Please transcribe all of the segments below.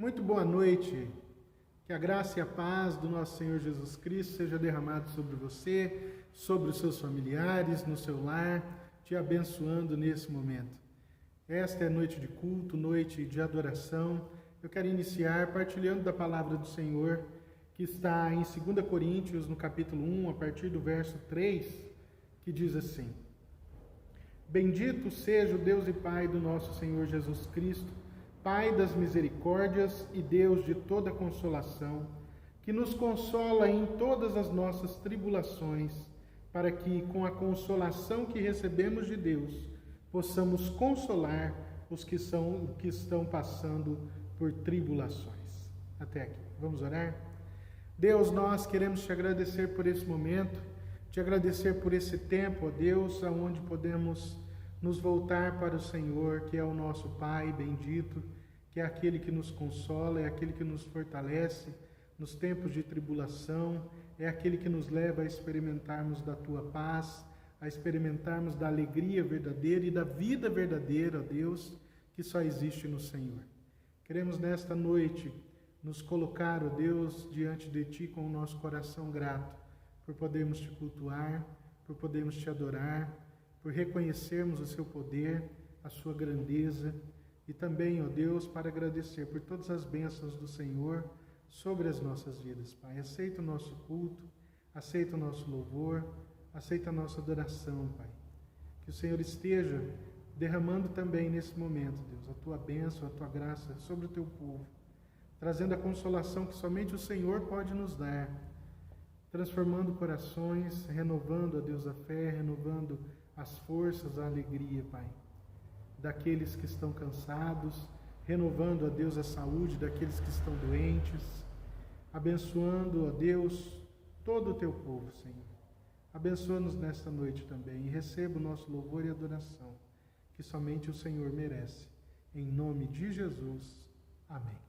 Muito boa noite. Que a graça e a paz do nosso Senhor Jesus Cristo seja derramado sobre você, sobre os seus familiares, no seu lar, te abençoando nesse momento. Esta é noite de culto, noite de adoração. Eu quero iniciar partilhando da palavra do Senhor, que está em 2 Coríntios, no capítulo 1, a partir do verso 3, que diz assim: Bendito seja o Deus e Pai do nosso Senhor Jesus Cristo, Pai das misericórdias e Deus de toda consolação, que nos consola em todas as nossas tribulações, para que, com a consolação que recebemos de Deus, possamos consolar os que estão passando por tribulações. Até aqui. Vamos orar? Deus, nós queremos te agradecer por esse momento, te agradecer por esse tempo, ó Deus, aonde podemos nos voltar para o Senhor, que é o nosso Pai bendito, que é aquele que nos consola, é aquele que nos fortalece nos tempos de tribulação, é aquele que nos leva a experimentarmos da Tua paz, a experimentarmos da alegria verdadeira e da vida verdadeira, ó Deus, que só existe no Senhor. Queremos nesta noite nos colocar, ó Deus, diante de Ti com o nosso coração grato, por podermos Te cultuar, por podermos Te adorar, por reconhecermos o Seu poder, a Sua grandeza, e também, ó Deus, para agradecer por todas as bênçãos do Senhor sobre as nossas vidas, Pai. Aceita o nosso culto, aceita o nosso louvor, aceita a nossa adoração, Pai. Que o Senhor esteja derramando também nesse momento, Deus, a Tua bênção, a Tua graça sobre o Teu povo, trazendo a consolação que somente o Senhor pode nos dar, transformando corações, renovando, ó Deus, a fé, renovando as forças, a alegria, Pai, daqueles que estão cansados, renovando, ó Deus, a saúde daqueles que estão doentes, abençoando, ó Deus, todo o Teu povo, Senhor. Abençoa-nos nesta noite também e receba o nosso louvor e adoração, que somente o Senhor merece. Em nome de Jesus. Amém.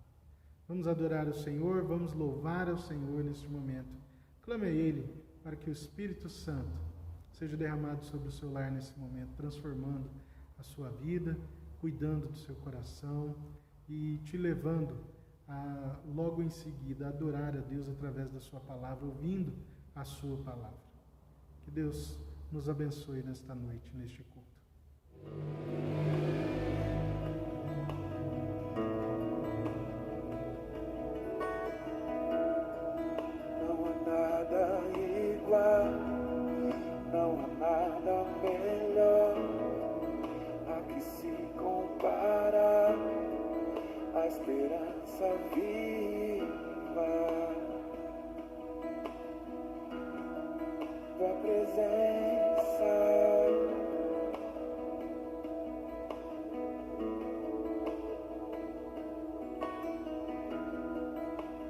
Vamos adorar o Senhor, vamos louvar ao Senhor neste momento. Clame a Ele para que o Espírito Santo seja derramado sobre o seu lar nesse momento, transformando a sua vida, cuidando do seu coração e te levando a, logo em seguida, adorar a Deus através da sua palavra, ouvindo a sua palavra. Que Deus nos abençoe nesta noite, neste culto. Não há nada igual, não há nada melhor a que se compara a esperança viva, tua presença.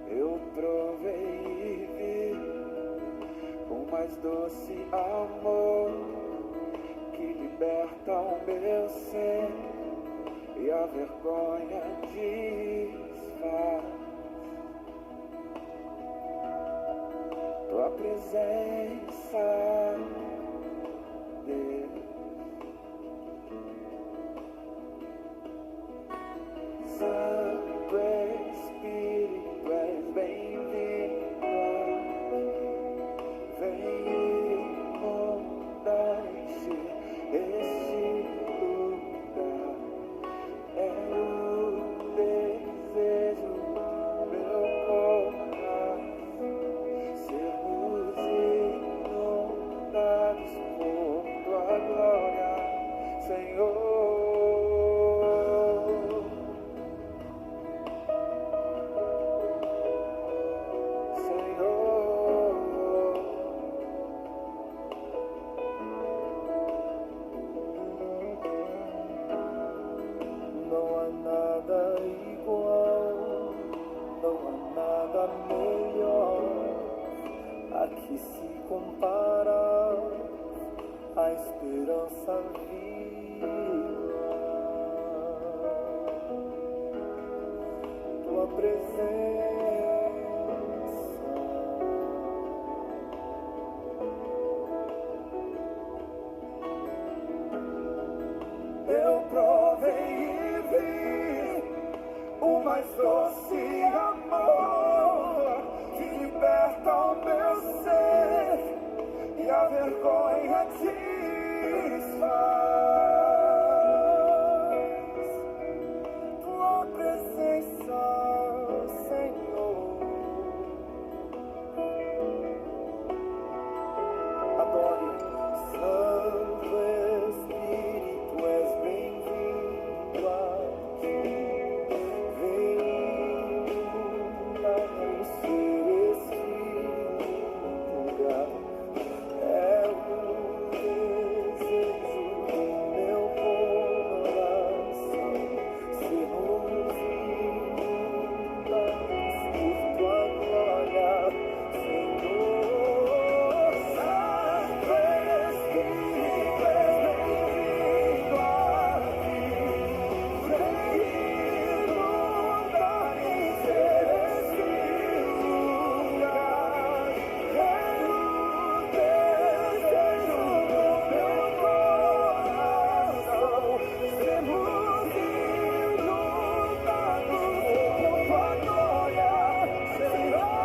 Eu provei e vi o mais doce amor que liberta o meu ser e a vergonha desfaz. Tua presença, Deus. Santo Espírito, és bem-vindo. Vem inundar, encher este lugar. É o desejo do meu coração, sermos inundados por tua glória, Senhor. Não há nada igual, não há nada melhor a que se compara a esperança viva, tua presença. Eu provei e vi o o mais doce amor que liberta o meu ser e a vergonha desfaz. Tua presença, Senhor. Adore. Santo Espírito, és bem-vindo aqui. Vem conhecer este lugar. É o desejo do meu coração sermos inundados por tua glória, Senhor. Santo Espírito, és bem-vindo aqui. Vem inundar e encher este lugar. É o desejo do meu coração sermos inundados por tua glória, Senhor.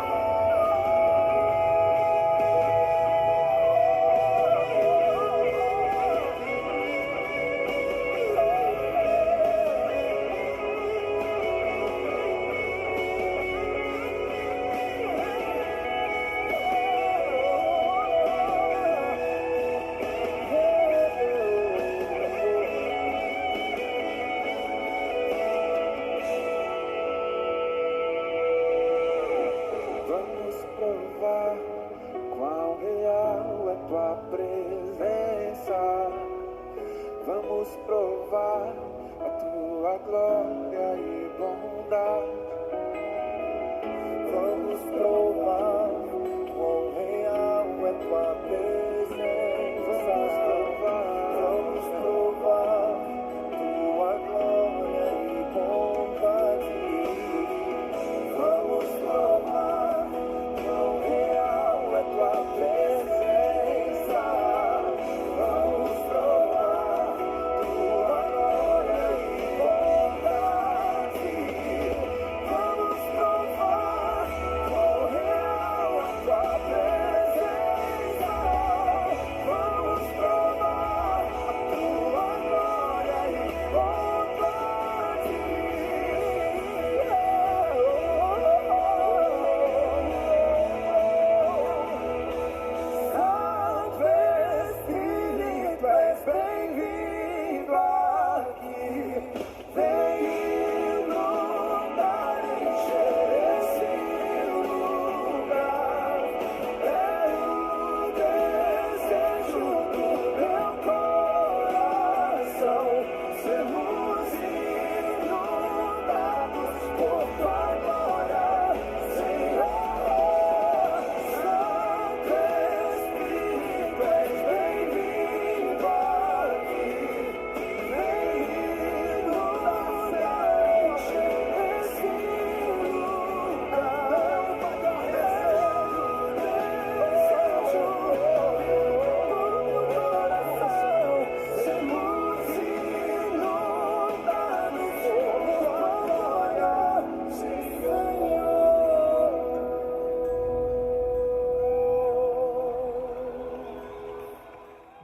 Vamos provar quão real é tua presença. Vamos provar a tua glória e bondade. Vamos provar quão real é tua presença. Vamos provar tua glória e bondade. Vamos provar quão real é tua presença. Vamos provar tua glória e bondade. Vamos provar quão real é tua presença. Vamos provar tua glória e bondade. Santo Espírito, és bem-vindo aqui. Vem inundar e encher esse lugar. É o desejo do meu coração sermos inundados por tua glória, Senhor. Santo Espírito, és bem-vindo aqui. Vem inundar e encher esse lugar. É o desejo do meu coração sermos inundados por tua glória, Senhor.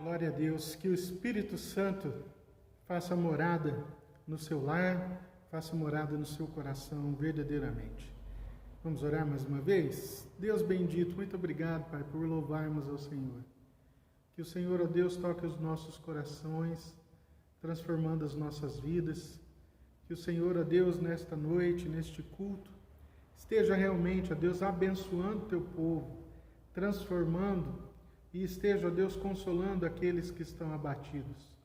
Glória a Deus, que o Espírito Santo faça morada no seu lar, faça morada no seu coração verdadeiramente. Vamos orar mais uma vez? Deus bendito, muito obrigado, Pai, por louvarmos ao Senhor. Que o Senhor, ó Deus, toque os nossos corações, transformando as nossas vidas. Que o Senhor, ó Deus, nesta noite, neste culto, esteja realmente, ó Deus, abençoando o teu povo, transformando e esteja, ó Deus, consolando aqueles que estão abatidos.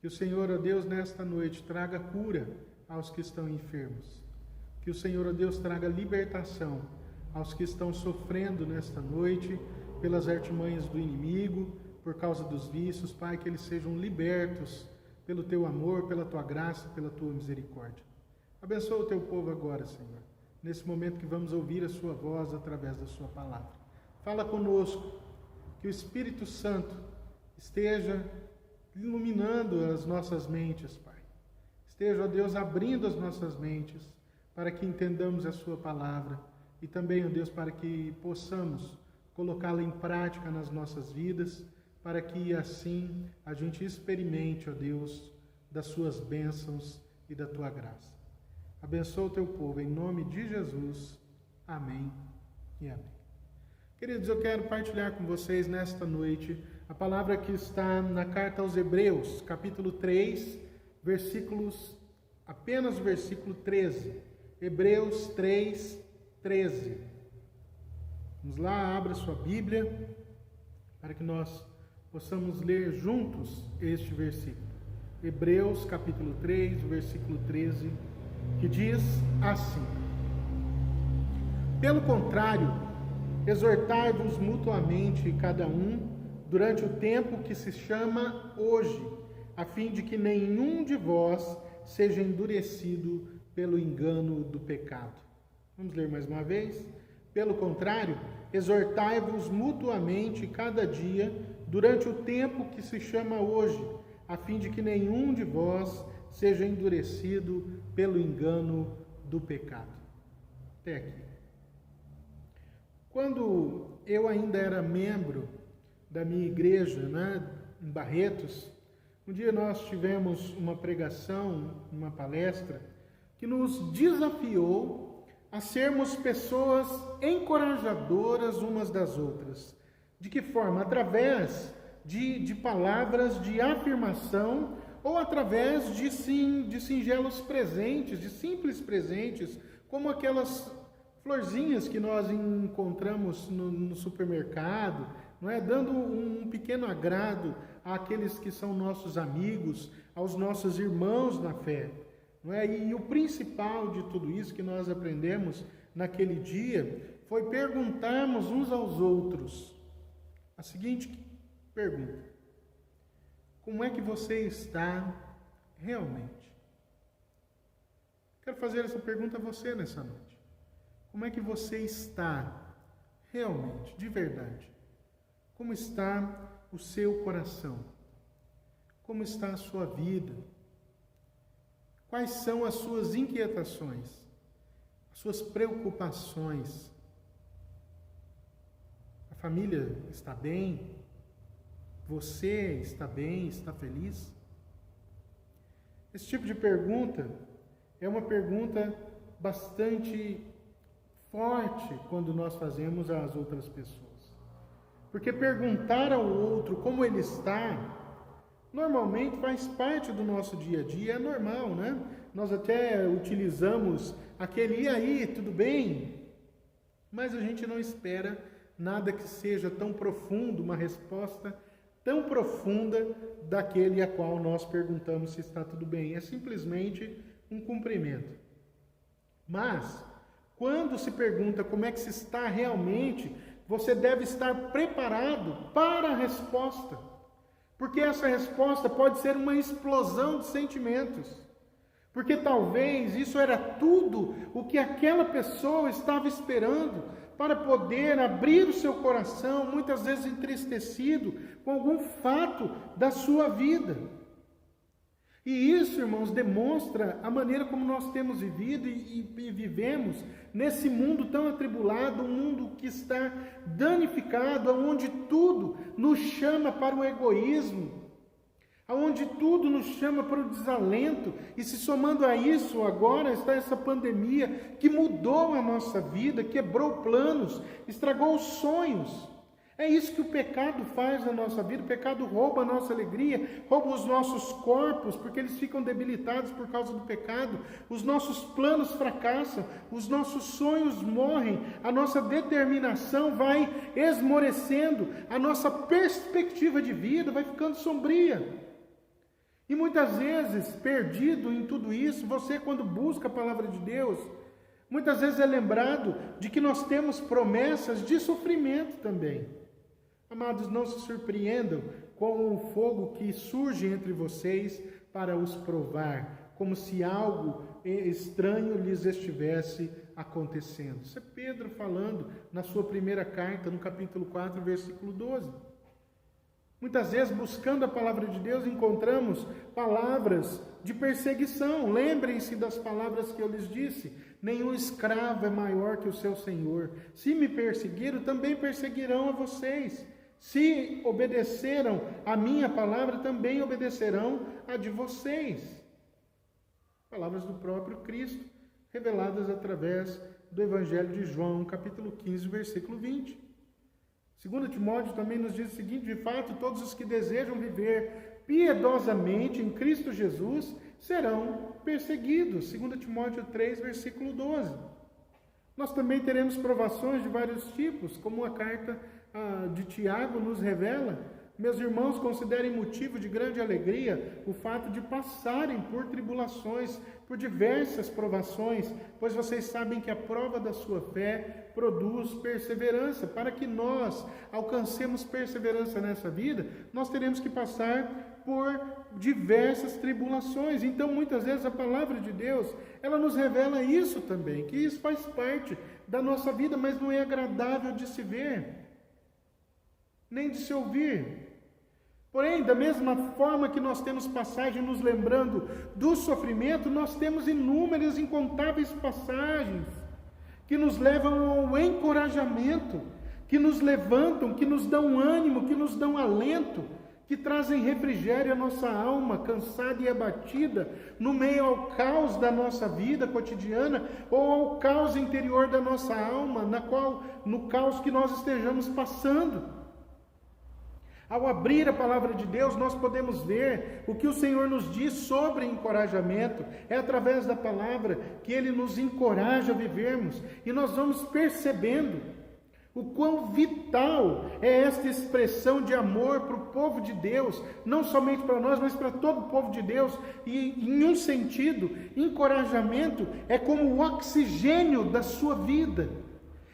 Que o Senhor, ó Deus, nesta noite traga cura aos que estão enfermos. Que o Senhor, ó Deus, traga libertação aos que estão sofrendo nesta noite pelas artimanhas do inimigo, por causa dos vícios. Pai, que eles sejam libertos pelo teu amor, pela tua graça, pela tua misericórdia. Abençoa o teu povo agora, Senhor, nesse momento que vamos ouvir a sua voz através da sua palavra. Fala conosco, que o Espírito Santo esteja iluminando as nossas mentes, Pai. Esteja, ó Deus, abrindo as nossas mentes para que entendamos a sua palavra e também, ó Deus, para que possamos colocá-la em prática nas nossas vidas, para que assim a gente experimente, ó Deus, das suas bênçãos e da tua graça. Abençoa o teu povo, em nome de Jesus. Amém e amém. Queridos, eu quero partilhar com vocês nesta noite a palavra que está na carta aos Hebreus, capítulo 3, apenas o versículo 13. Hebreus 3, 13. Vamos lá, abra sua Bíblia, para que nós possamos ler juntos este versículo. Hebreus, capítulo 3, versículo 13, que diz assim: Pelo contrário, exortai-vos mutuamente cada um durante o tempo que se chama hoje, a fim de que nenhum de vós seja endurecido pelo engano do pecado. Vamos ler mais uma vez? Pelo contrário, exortai-vos mutuamente cada dia durante o tempo que se chama hoje, a fim de que nenhum de vós seja endurecido pelo engano do pecado. Até aqui. Quando eu ainda era membro da minha igreja, em Barretos, um dia nós tivemos uma pregação, uma palestra, que nos desafiou a sermos pessoas encorajadoras umas das outras. De que forma? Através de palavras de afirmação ou através de singelos presentes, de simples presentes, como aquelas florzinhas que nós encontramos no supermercado, não é? Dando um pequeno agrado àqueles que são nossos amigos, aos nossos irmãos na fé. Não é? E o principal de tudo isso que nós aprendemos naquele dia foi perguntarmos uns aos outros a seguinte pergunta: como é que você está realmente? Quero fazer essa pergunta a você nessa noite. Como é que você está realmente, de verdade? Como está o seu coração? Como está a sua vida? Quais são as suas inquietações? As suas preocupações? A família está bem? Você está bem? Está feliz? Esse tipo de pergunta é uma pergunta bastante forte quando nós fazemos às outras pessoas. Porque perguntar ao outro como ele está, normalmente faz parte do nosso dia a dia, é normal, né? Nós até utilizamos aquele "e aí, tudo bem?", mas a gente não espera nada que seja tão profundo, uma resposta tão profunda daquele a qual nós perguntamos se está tudo bem. É simplesmente um cumprimento. Mas, quando se pergunta como é que se está realmente, você deve estar preparado para a resposta. Porque essa resposta pode ser uma explosão de sentimentos. Porque talvez isso era tudo o que aquela pessoa estava esperando para poder abrir o seu coração, muitas vezes entristecido com algum fato da sua vida. E isso, irmãos, demonstra a maneira como nós temos vivido e vivemos nesse mundo tão atribulado, um mundo que está danificado, onde tudo nos chama para o egoísmo, onde tudo nos chama para o desalento, e se somando a isso, agora está essa pandemia que mudou a nossa vida, quebrou planos, estragou os sonhos. É isso que o pecado faz na nossa vida. O pecado rouba a nossa alegria, rouba os nossos corpos, porque eles ficam debilitados por causa do pecado. Os nossos planos fracassam, os nossos sonhos morrem, a nossa determinação vai esmorecendo, a nossa perspectiva de vida vai ficando sombria. E muitas vezes, perdido em tudo isso, você, quando busca a palavra de Deus, muitas vezes é lembrado de que nós temos promessas de sofrimento também. Amados, não se surpreendam com o fogo que surge entre vocês para os provar, como se algo estranho lhes estivesse acontecendo. Isso é Pedro falando na sua primeira carta, no capítulo 4, versículo 12. Muitas vezes, buscando a palavra de Deus, encontramos palavras de perseguição. Lembrem-se das palavras que eu lhes disse: nenhum escravo é maior que o seu senhor. Se me perseguiram, também perseguirão a vocês. Se obedeceram a minha palavra, também obedecerão a de vocês. Palavras do próprio Cristo, reveladas através do Evangelho de João, capítulo 15, versículo 20. 2 Timóteo também nos diz o seguinte: de fato, todos os que desejam viver piedosamente em Cristo Jesus serão perseguidos. 2 Timóteo 3, versículo 12. Nós também teremos provações de vários tipos, como a carta de Tiago nos revela. Meus irmãos, considerem motivo de grande alegria o fato de passarem por tribulações, por diversas provações, pois vocês sabem que a prova da sua fé produz perseverança. Para que nós alcancemos perseverança nessa vida, nós teremos que passar por diversas tribulações. Então, muitas vezes, a palavra de Deus, ela nos revela isso também, que isso faz parte da nossa vida, mas não é agradável de se ver, nem de se ouvir. Porém, da mesma forma que nós temos passagem nos lembrando do sofrimento, nós temos inúmeras, incontáveis passagens que nos levam ao encorajamento, que nos levantam, que nos dão ânimo, que nos dão alento, que trazem refrigério à nossa alma, cansada e abatida, no meio ao caos da nossa vida cotidiana, ou ao caos interior da nossa alma, no caos que nós estejamos passando. Ao abrir a palavra de Deus, nós podemos ver o que o Senhor nos diz sobre encorajamento. É através da palavra que Ele nos encoraja a vivermos. E nós vamos percebendo o quão vital é esta expressão de amor para o povo de Deus. Não somente para nós, mas para todo o povo de Deus. E em um sentido, encorajamento é como o oxigênio da sua vida.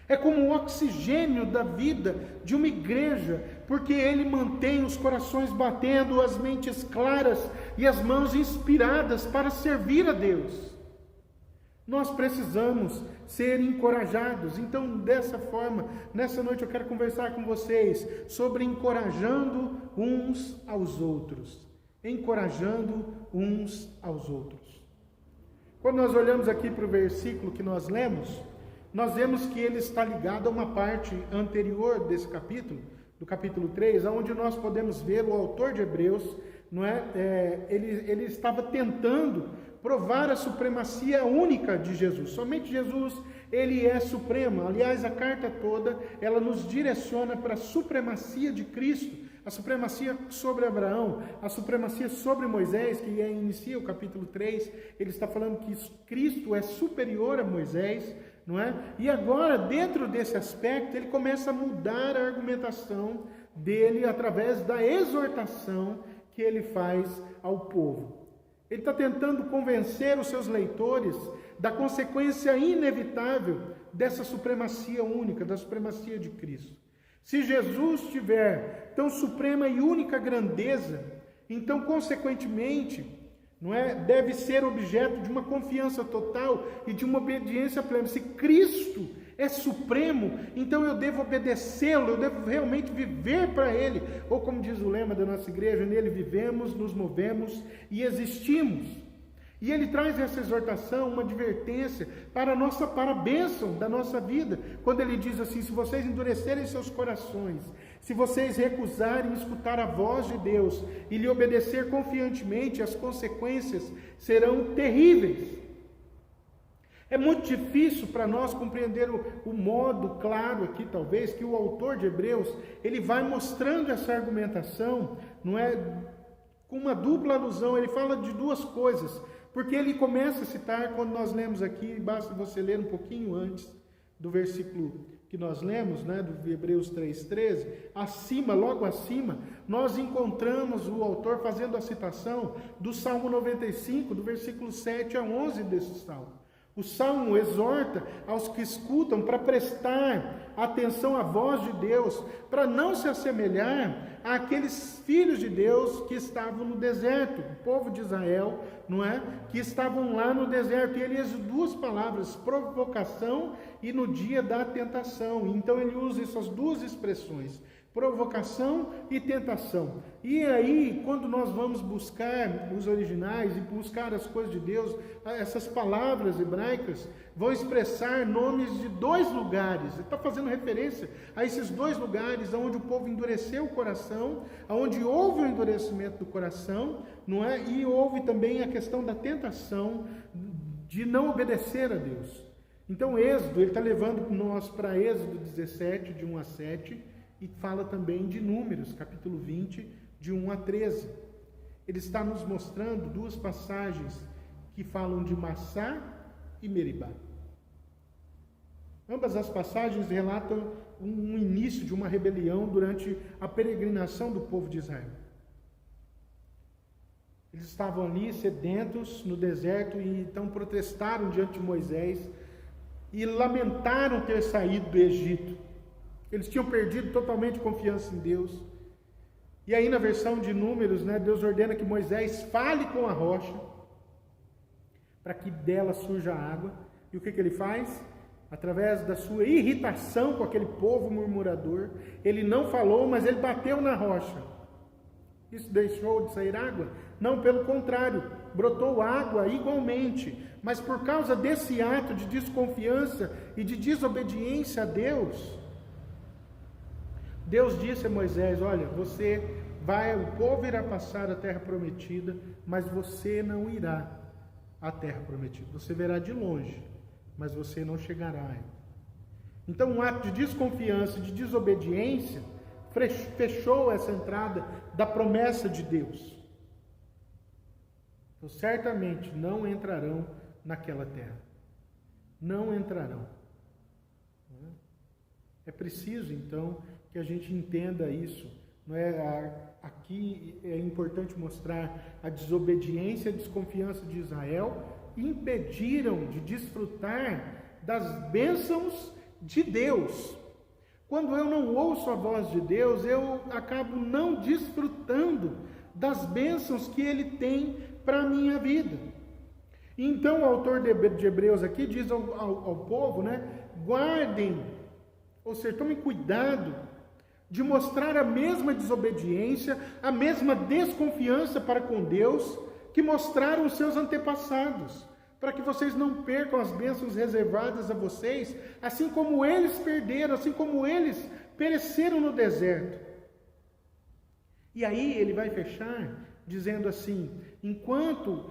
É como o oxigênio da vida de uma igreja, porque ele mantém os corações batendo, as mentes claras e as mãos inspiradas para servir a Deus. Nós precisamos ser encorajados. Então, dessa forma, nessa noite eu quero conversar com vocês sobre encorajando uns aos outros. Encorajando uns aos outros. Quando nós olhamos aqui para o versículo que nós lemos, nós vemos que ele está ligado a uma parte anterior desse capítulo, do capítulo 3, onde nós podemos ver o autor de Hebreus, ele estava tentando provar a supremacia única de Jesus. Somente Jesus, ele é supremo. Aliás, a carta toda, ela nos direciona para a supremacia de Cristo, a supremacia sobre Abraão, a supremacia sobre Moisés, que inicia o capítulo 3, ele está falando que Cristo é superior a Moisés, não é? E agora, dentro desse aspecto, ele começa a mudar a argumentação dele através da exortação que ele faz ao povo. Ele está tentando convencer os seus leitores da consequência inevitável dessa supremacia única, da supremacia de Cristo. Se Jesus tiver tão suprema e única grandeza, então, consequentemente, deve ser objeto de uma confiança total e de uma obediência plena. Se Cristo é supremo, então eu devo obedecê-lo, eu devo realmente viver para Ele. Ou como diz o lema da nossa igreja, nele vivemos, nos movemos e existimos. E ele traz essa exortação, uma advertência para a bênção da nossa vida, quando ele diz assim: se vocês endurecerem seus corações, se vocês recusarem escutar a voz de Deus e lhe obedecer confiantemente, as consequências serão terríveis. É muito difícil para nós compreender o modo claro aqui, talvez, que o autor de Hebreus, ele vai mostrando essa argumentação, com uma dupla alusão. Ele fala de duas coisas, porque ele começa a citar, quando nós lemos aqui, basta você ler um pouquinho antes do versículo que nós lemos, do Hebreus 3,13, logo acima, nós encontramos o autor fazendo a citação do Salmo 95, do versículo 7 a 11 desse Salmo. O Salmo exorta aos que escutam para prestar atenção à voz de Deus, para não se assemelhar àqueles filhos de Deus que estavam no deserto, o povo de Israel, que estavam lá no deserto. E ele usa duas palavras, provocação e no dia da tentação. Então ele usa essas duas expressões, provocação e tentação. E aí, quando nós vamos buscar os originais e buscar as coisas de Deus, essas palavras hebraicas vão expressar nomes de 2 lugares. Ele está fazendo referência a esses 2 lugares onde o povo endureceu o coração, onde houve o endurecimento do coração, não é? E houve também a questão da tentação de não obedecer a Deus. Então, Êxodo, ele está levando nós para Êxodo 17, de 1 a 7, e fala também de Números, capítulo 20, de 1 a 13. Ele está nos mostrando 2 passagens que falam de Massá e Meribá. Ambas as passagens relatam um início de uma rebelião durante a peregrinação do povo de Israel. Eles estavam ali sedentos no deserto e então protestaram diante de Moisés e lamentaram ter saído do Egito. Eles tinham perdido totalmente confiança em Deus. E aí na versão de Números, Deus ordena que Moisés fale com a rocha para que dela surja água. E o que ele faz? Através da sua irritação com aquele povo murmurador, ele não falou, mas ele bateu na rocha. Isso deixou de sair água? Não, pelo contrário, brotou água igualmente. Mas por causa desse ato de desconfiança e de desobediência a Deus, Deus disse a Moisés: olha, o povo irá passar a terra prometida, mas você não irá à terra prometida. Você verá de longe, mas você não chegará a ela. Então, um ato de desconfiança, de desobediência, fechou essa entrada da promessa de Deus. Então, certamente não entrarão naquela terra. Não entrarão. É preciso, então, que a gente entenda isso. Não é? Aqui é importante mostrar a desobediência e a desconfiança de Israel impediram de desfrutar das bênçãos de Deus. Quando eu não ouço a voz de Deus, eu acabo não desfrutando das bênçãos que Ele tem para a minha vida. Então o autor de Hebreus aqui diz ao povo, guardem, ou seja, tomem cuidado de mostrar a mesma desobediência, a mesma desconfiança para com Deus que mostraram os seus antepassados, para que vocês não percam as bênçãos reservadas a vocês, assim como eles perderam, assim como eles pereceram no deserto. E aí ele vai fechar dizendo assim: enquanto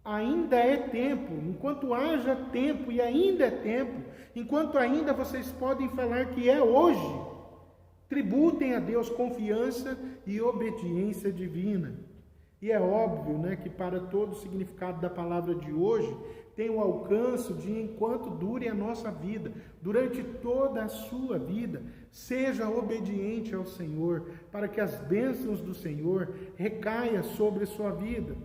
ainda é tempo, enquanto haja tempo e ainda é tempo, enquanto ainda vocês podem falar que é hoje, tributem a Deus confiança e obediência divina. E é óbvio, que para todo o significado da palavra de hoje, tem o alcance de enquanto dure a nossa vida, durante toda a sua vida, seja obediente ao Senhor, para que as bênçãos do Senhor recaiam sobre a sua vida.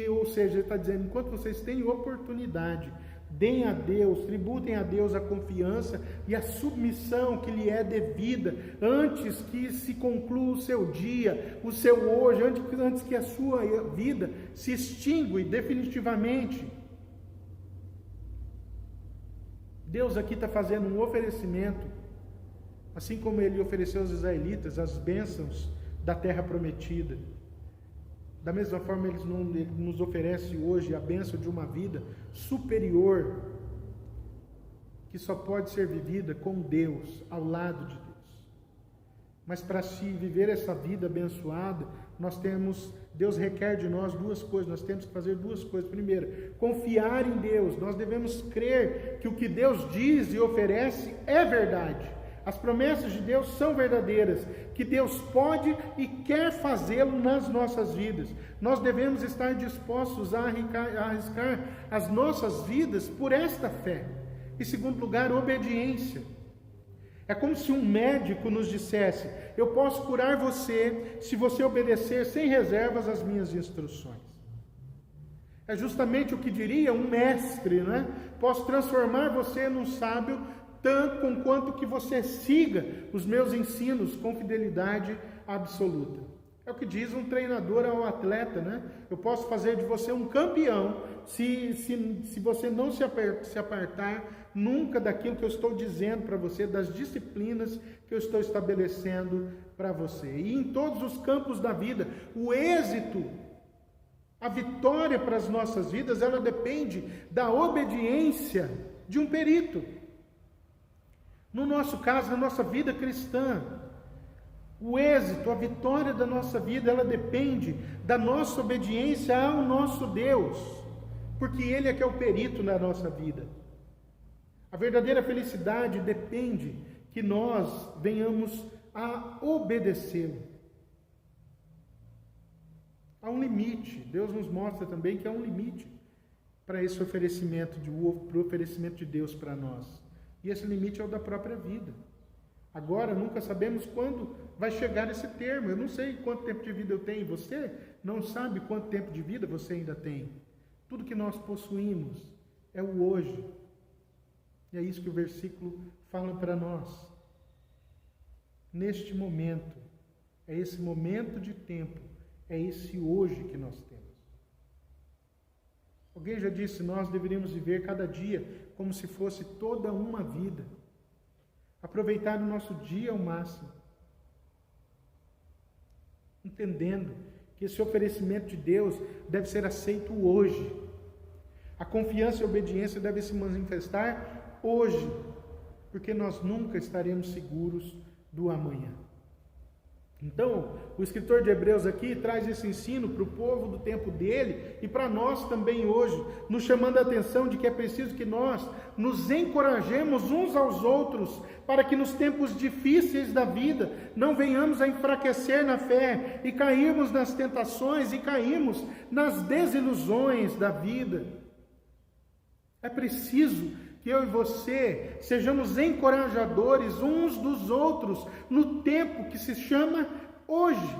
Ou seja, ele está dizendo, enquanto vocês têm oportunidade, deem a Deus, tributem a Deus a confiança e a submissão que lhe é devida, antes que se conclua o seu dia, o seu hoje, antes que a sua vida se extingue definitivamente. Deus aqui está fazendo um oferecimento, assim como Ele ofereceu aos israelitas as bênçãos da terra prometida. Da mesma forma, Ele nos oferece hoje a bênção de uma vida superior, que só pode ser vivida com Deus, ao lado de Deus. Mas para se viver essa vida abençoada, Deus requer de nós 2 coisas, nós temos que fazer 2 coisas. Primeiro, confiar em Deus, nós devemos crer que o que Deus diz e oferece é verdade. As promessas de Deus são verdadeiras, que Deus pode e quer fazê-lo nas nossas vidas. Nós devemos estar dispostos a arriscar as nossas vidas por esta fé. Em segundo lugar, obediência. É como se um médico nos dissesse: eu posso curar você se você obedecer sem reservas às minhas instruções. É justamente o que diria um mestre, Posso transformar você num sábio tanto com quanto que você siga os meus ensinos com fidelidade absoluta. É o que diz um treinador ao atleta, né? Eu posso fazer de você um campeão se você não se apartar nunca daquilo que eu estou dizendo para você, das disciplinas que eu estou estabelecendo para você. E em todos os campos da vida, o êxito, a vitória para as nossas vidas, ela depende da obediência de um perito. No nosso caso, na nossa vida cristã, o êxito, a vitória da nossa vida, ela depende da nossa obediência ao nosso Deus, porque Ele é que é o perito na nossa vida. A verdadeira felicidade depende que nós venhamos a obedecê-lo. Há um limite, Deus nos mostra também que há um limite para esse oferecimento, para o oferecimento de Deus para nós. E esse limite é o da própria vida. Agora, nunca sabemos quando vai chegar esse termo. Eu não sei quanto tempo de vida eu tenho. Você não sabe quanto tempo de vida você ainda tem. Tudo que nós possuímos é o hoje. E é isso que o versículo fala para nós. Neste momento, é esse momento de tempo, é esse hoje que nós temos. Alguém já disse, nós deveríamos viver cada dia como se fosse toda uma vida. Aproveitar o nosso dia ao máximo. Entendendo que esse oferecimento de Deus deve ser aceito hoje. A confiança e a obediência devem se manifestar hoje, porque nós nunca estaremos seguros do amanhã. Então, o escritor de Hebreus aqui traz esse ensino para o povo do tempo dele e para nós também hoje, nos chamando a atenção de que é preciso que nós nos encorajemos uns aos outros para que nos tempos difíceis da vida não venhamos a enfraquecer na fé e cairmos nas tentações e cairmos nas desilusões da vida. É preciso que eu e você sejamos encorajadores uns dos outros no tempo que se chama hoje.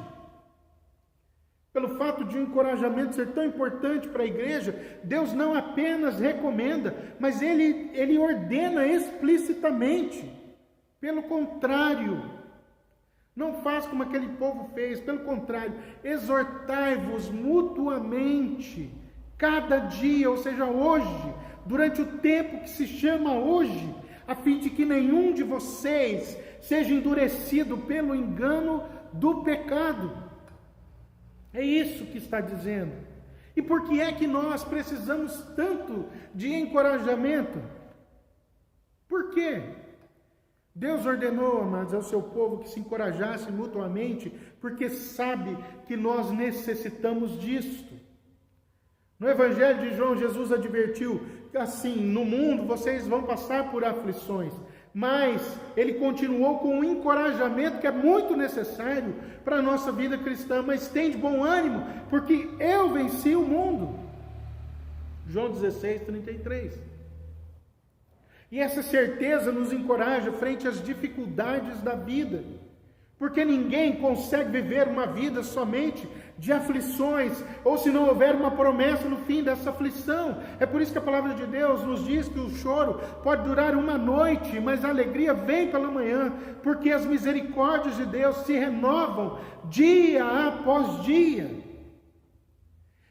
Pelo fato de um encorajamento ser tão importante para a igreja, Deus não apenas recomenda, mas Ele ordena explicitamente. Pelo contrário, não faz como aquele povo fez, pelo contrário, exortai-vos mutuamente, cada dia, ou seja, hoje, durante o tempo que se chama hoje, a fim de que nenhum de vocês seja endurecido pelo engano do pecado. É isso que está dizendo. E por que é que nós precisamos tanto de encorajamento? Por quê? Deus ordenou, amados, ao seu povo que se encorajasse mutuamente, porque sabe que nós necessitamos disto. No Evangelho de João, Jesus advertiu que assim, no mundo vocês vão passar por aflições, mas ele continuou com um encorajamento que é muito necessário para a nossa vida cristã, mas tem de bom ânimo, porque eu venci o mundo. João 16, 33. E essa certeza nos encoraja frente às dificuldades da vida, porque ninguém consegue viver uma vida somente de aflições, ou se não houver uma promessa no fim dessa aflição. É por isso que a palavra de Deus nos diz que o choro pode durar uma noite, mas a alegria vem pela manhã, porque as misericórdias de Deus se renovam dia após dia.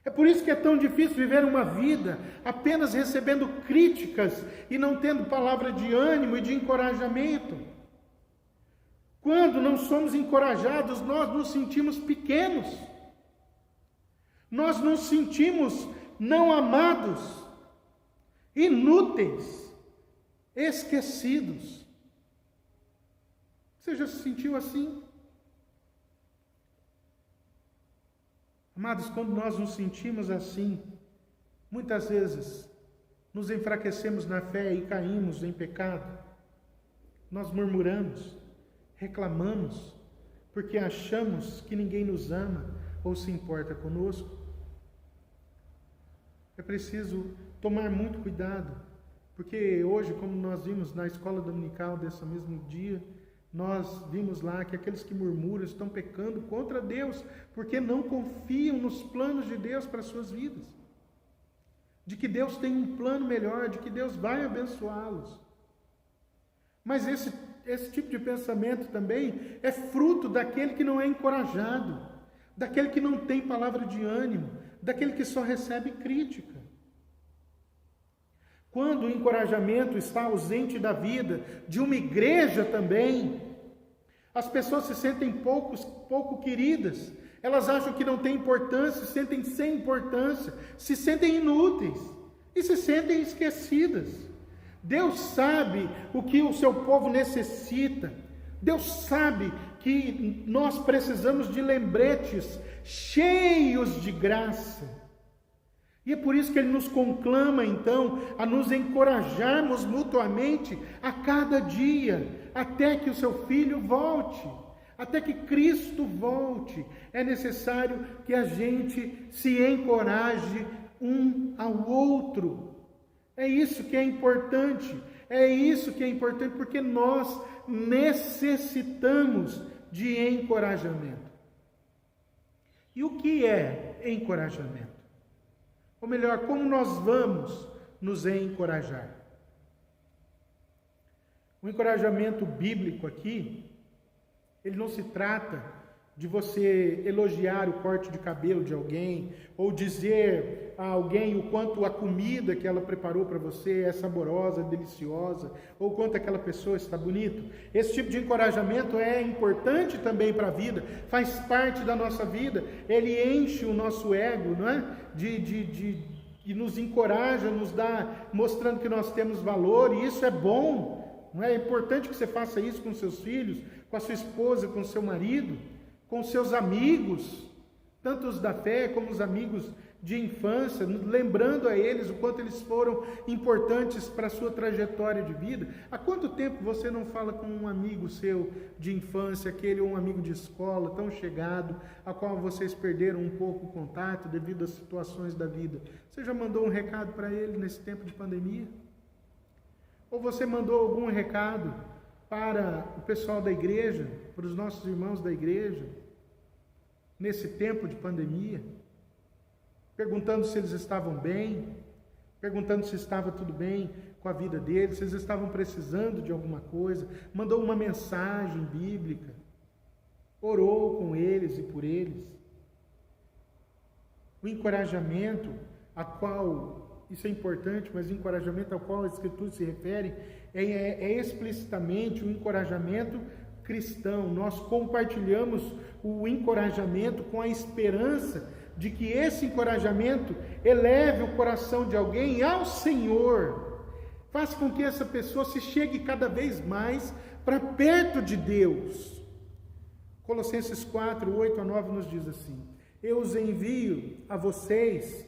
É por isso que é tão difícil viver uma vida apenas recebendo críticas e não tendo palavra de ânimo e de encorajamento. Quando não somos encorajados, nós nos sentimos pequenos. Nós nos sentimos não amados, inúteis, esquecidos. Você já se sentiu assim? Amados, quando nós nos sentimos assim, muitas vezes nos enfraquecemos na fé e caímos em pecado. Nós murmuramos, reclamamos, porque achamos que ninguém nos ama ou se importa conosco. É preciso tomar muito cuidado, porque hoje, como nós vimos na escola dominical desse mesmo dia, nós vimos lá que aqueles que murmuram estão pecando contra Deus, porque não confiam nos planos de Deus para as suas vidas, de que Deus tem um plano melhor, de que Deus vai abençoá-los. Mas esse tipo de pensamento também é fruto daquele que não é encorajado. daquele que não tem palavra de ânimo, daquele que só recebe crítica. Quando o encorajamento está ausente da vida de uma igreja também, as pessoas se sentem pouco queridas, elas acham que não tem importância, se sentem sem importância, se sentem inúteis e se sentem esquecidas. Deus sabe o que o seu povo necessita. Deus sabe que nós precisamos de lembretes cheios de graça. E é por isso que Ele nos conclama, então, a nos encorajarmos mutuamente a cada dia, até que o seu Filho volte, até que Cristo volte. É necessário que a gente se encoraje um ao outro. É isso que é importante. É isso que é importante, porque nós necessitamos de encorajamento. E o que é encorajamento? Ou melhor, como nós vamos nos encorajar? O encorajamento bíblico aqui, ele não se trata de você elogiar o corte de cabelo de alguém, ou dizer a alguém o quanto a comida que ela preparou para você é saborosa, deliciosa, ou o quanto aquela pessoa está bonita. Esse tipo de encorajamento é importante também para a vida, faz parte da nossa vida, ele enche o nosso ego, não é? E nos encoraja, nos dá, mostrando que nós temos valor, e isso é bom, não é? É importante que você faça isso com seus filhos, com a sua esposa, com o seu marido, com seus amigos, tanto os da fé como os amigos de infância, lembrando a eles o quanto eles foram importantes para a sua trajetória de vida. Há quanto tempo você não fala com um amigo seu de infância, aquele ou um amigo de escola tão chegado, a qual vocês perderam um pouco o contato devido às situações da vida? Você já mandou um recado para ele nesse tempo de pandemia? Ou você mandou algum recado para o pessoal da igreja, para os nossos irmãos da igreja, nesse tempo de pandemia, perguntando se eles estavam bem, perguntando se estava tudo bem com a vida deles, se eles estavam precisando de alguma coisa, mandou uma mensagem bíblica, orou com eles e por eles. O encorajamento a qual, isso é importante, mas o encorajamento ao qual a Escritura se refere é explicitamente um encorajamento cristão. Nós compartilhamos o encorajamento com a esperança de que esse encorajamento eleve o coração de alguém ao Senhor, faça com que essa pessoa se chegue cada vez mais para perto de Deus. Colossenses 4, 8 a 9 nos diz assim: eu o envio a vocês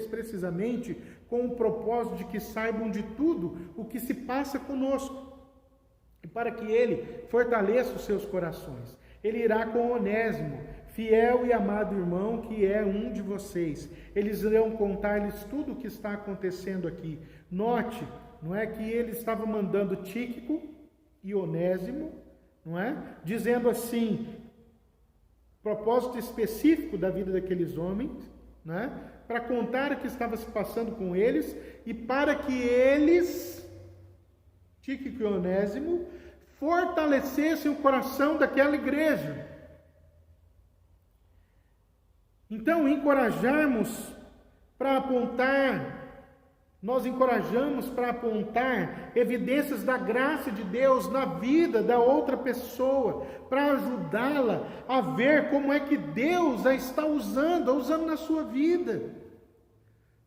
precisamente com o propósito de que saibam de tudo o que se passa conosco, e para que Ele fortaleça os seus corações. Ele irá com Onésimo, fiel e amado irmão, que é um de vocês. Eles irão contar-lhes tudo o que está acontecendo aqui. Note, não é, que ele estava mandando Tíquico e Onésimo, não é? Dizendo assim, propósito específico da vida daqueles homens, não é? Para contar o que estava se passando com eles e para que eles, Tíquico e Onésimo, fortalecessem o coração daquela igreja. Então, nós encorajamos para apontar evidências da graça de Deus na vida da outra pessoa, para ajudá-la a ver como é que Deus a está usando na sua vida.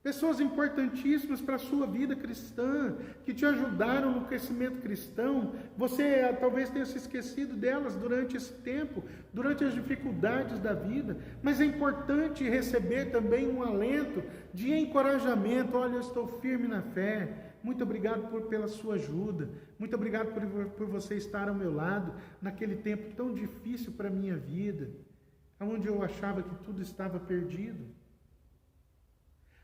Pessoas importantíssimas para a sua vida cristã, que te ajudaram no crescimento cristão. Você talvez tenha se esquecido delas durante esse tempo, durante as dificuldades da vida. Mas é importante receber também um alento de encorajamento. Olha, eu estou firme na fé. Muito obrigado pela sua ajuda. Muito obrigado por você estar ao meu lado naquele tempo tão difícil para a minha vida, onde eu achava que tudo estava perdido.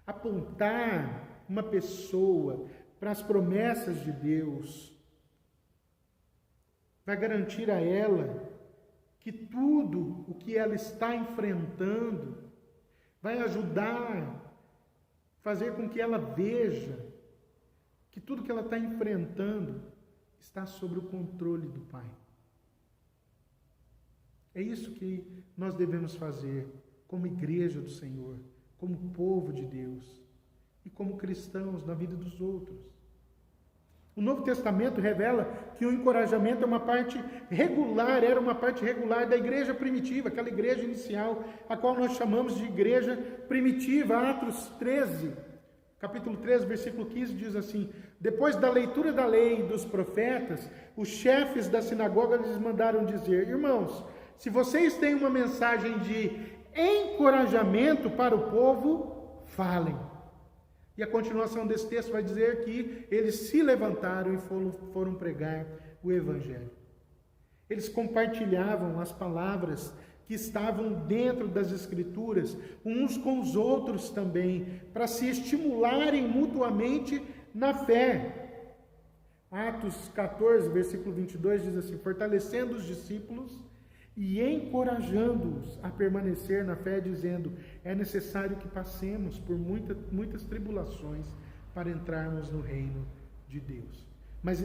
Apontar uma pessoa para as promessas de Deus vai garantir a ela que tudo o que ela está enfrentando vai ajudar, fazer com que ela veja que tudo que ela está enfrentando está sob o controle do Pai. É isso que nós devemos fazer como igreja do Senhor, como povo de Deus e como cristãos na vida dos outros. O Novo Testamento revela que o encorajamento é uma parte regular, era uma parte regular da igreja primitiva, aquela igreja inicial, a qual nós chamamos de igreja primitiva. Atos 13, capítulo 13, versículo 15, diz assim: depois da leitura da lei e dos profetas, os chefes da sinagoga lhes mandaram dizer: irmãos, se vocês têm uma mensagem de encorajamento para o povo, falem. E a continuação desse texto vai dizer que eles se levantaram e foram pregar o Evangelho. Eles compartilhavam as palavras que estavam dentro das Escrituras, uns com os outros também, para se estimularem mutuamente na fé. Atos 14, versículo 22 diz assim: fortalecendo os discípulos e encorajando-os a permanecer na fé, dizendo: é necessário que passemos por muitas tribulações para entrarmos no reino de Deus. Mas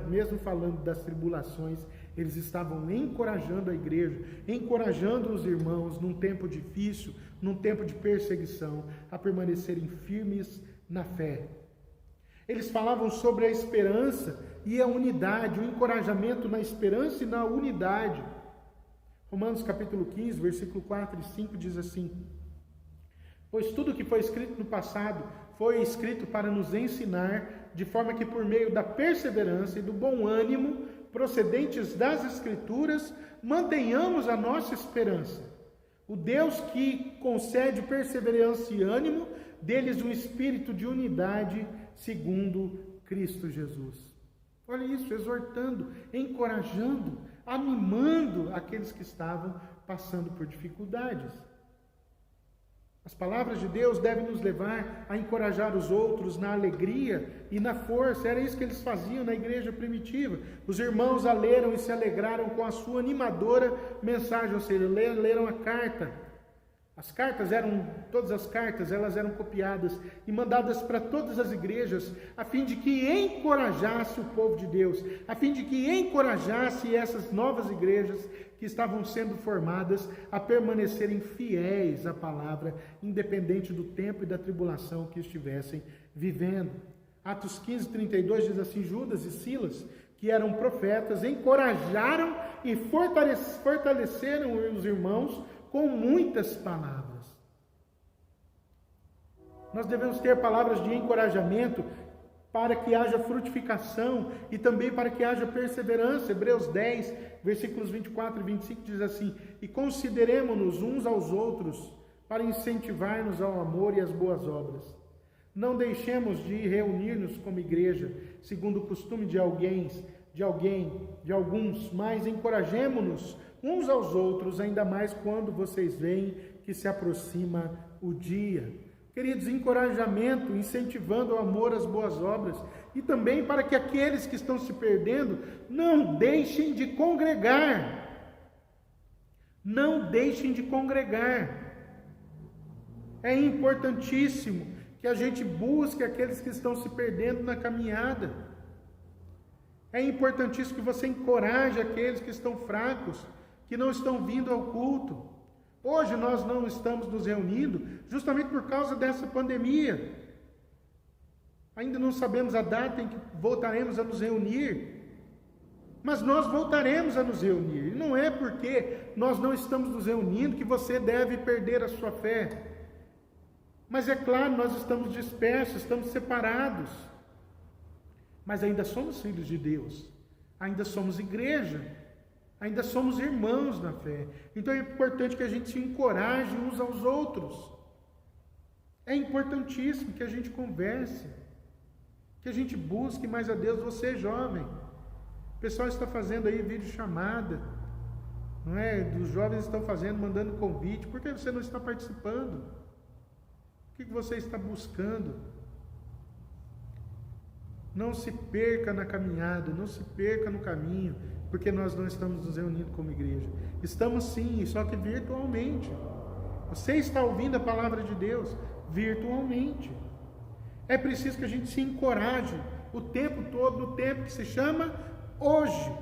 mesmo falando das tribulações, eles estavam encorajando a igreja, encorajando os irmãos num tempo difícil, num tempo de perseguição, a permanecerem firmes na fé. Eles falavam sobre a esperança e a unidade, o encorajamento na esperança e na unidade. Romanos capítulo 15, versículo 4 e 5 diz assim: pois tudo que foi escrito no passado foi escrito para nos ensinar, de forma que por meio da perseverança e do bom ânimo procedentes das Escrituras, mantenhamos a nossa esperança. O Deus que concede perseverança e ânimo, deles um espírito de unidade segundo Cristo Jesus. Olha isso, exortando, encorajando, animando aqueles que estavam passando por dificuldades. As palavras de Deus devem nos levar a encorajar os outros na alegria e na força. Era isso que eles faziam na igreja primitiva. Os irmãos a leram e se alegraram com a sua animadora mensagem, ou seja, leram a carta. Todas as cartas, elas eram copiadas e mandadas para todas as igrejas, a fim de que encorajasse o povo de Deus, a fim de que encorajasse essas novas igrejas que estavam sendo formadas a permanecerem fiéis à palavra, independente do tempo e da tribulação que estivessem vivendo. Atos 15, 32 diz assim: Judas e Silas, que eram profetas, encorajaram e fortaleceram os irmãos com muitas palavras. Nós devemos ter palavras de encorajamento para que haja frutificação e também para que haja perseverança. Hebreus 10, versículos 24 e 25 diz assim: e consideremo-nos uns aos outros para incentivar-nos ao amor e às boas obras. Não deixemos de reunir-nos como igreja, segundo o costume de alguns, mas encorajemo-nos uns aos outros, ainda mais quando vocês veem que se aproxima o dia. Queridos, encorajamento, incentivando o amor às boas obras, e também para que aqueles que estão se perdendo não deixem de congregar. Não deixem de congregar. É importantíssimo que a gente busque aqueles que estão se perdendo na caminhada. É importantíssimo que você encoraje aqueles que estão fracos, que não estão vindo ao culto. Hoje nós não estamos nos reunindo justamente por causa dessa pandemia. Ainda não sabemos a data em que voltaremos a nos reunir, mas nós voltaremos a nos reunir. E não é porque nós não estamos nos reunindo que você deve perder a sua fé. Mas é claro, nós estamos dispersos, estamos separados. Mas ainda somos filhos de Deus, ainda somos igreja, ainda somos irmãos na fé. Então é importante que a gente se encoraje uns aos outros. É importantíssimo que a gente converse, que a gente busque mais a Deus. Você, jovem, o pessoal está fazendo aí videochamada, não é? Os jovens estão fazendo, mandando convite. Por que você não está participando? O que você está buscando? Não se perca na caminhada, não se perca no caminho, porque nós não estamos nos reunindo como igreja. Estamos sim, só que virtualmente. Você está ouvindo a palavra de Deus virtualmente. É preciso que a gente se encoraje o tempo todo, no tempo que se chama hoje.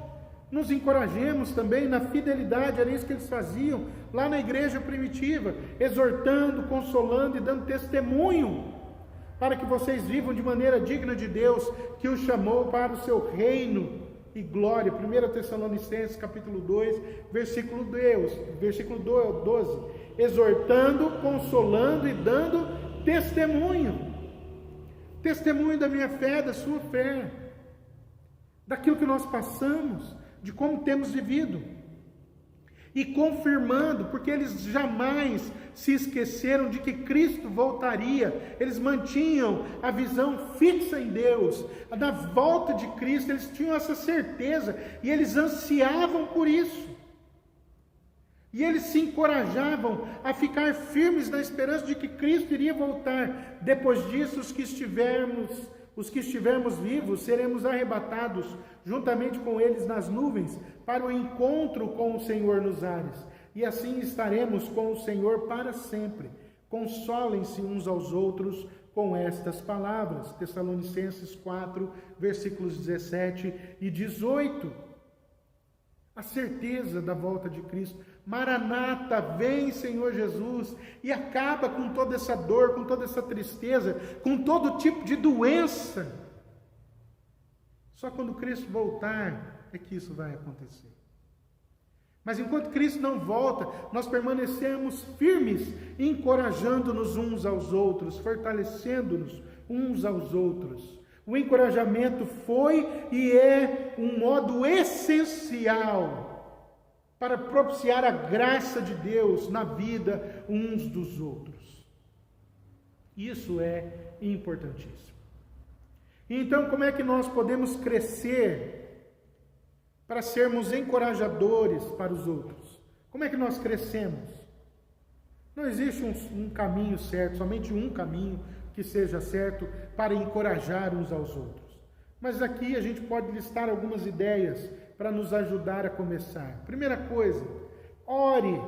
nos encorajemos também na fidelidade, era isso que eles faziam lá na igreja primitiva, exortando, consolando e dando testemunho, para que vocês vivam de maneira digna de Deus, que os chamou para o seu reino e glória. 1 Tessalonicenses capítulo 2, versículo 12, exortando, consolando e dando testemunho da minha fé, da sua fé, daquilo que nós passamos, de como temos vivido, e confirmando, porque eles jamais se esqueceram de que Cristo voltaria, eles mantinham a visão fixa em Deus, na volta de Cristo, eles tinham essa certeza, e eles ansiavam por isso, e eles se encorajavam a ficar firmes na esperança de que Cristo iria voltar. Depois disso, os que estivermos vivos, seremos arrebatados juntamente com eles nas nuvens, para o encontro com o Senhor nos ares, e assim estaremos com o Senhor para sempre. Consolem-se uns aos outros com estas palavras. Tessalonicenses 4, versículos 17 e 18. A certeza da volta de Cristo. Maranata, vem Senhor Jesus, e acaba com toda essa dor, com toda essa tristeza, com todo tipo de doença. Só quando Cristo voltar é que isso vai acontecer. Mas enquanto Cristo não volta, nós permanecemos firmes, encorajando-nos uns aos outros, fortalecendo-nos uns aos outros. O encorajamento foi e é um modo essencial para propiciar a graça de Deus na vida uns dos outros. Isso é importantíssimo. Então, como é que nós podemos crescer para sermos encorajadores para os outros? Como é que nós crescemos? Não existe um caminho certo, somente um caminho que seja certo para encorajar uns aos outros. Mas aqui a gente pode listar algumas ideias para nos ajudar a começar. Primeira coisa, ore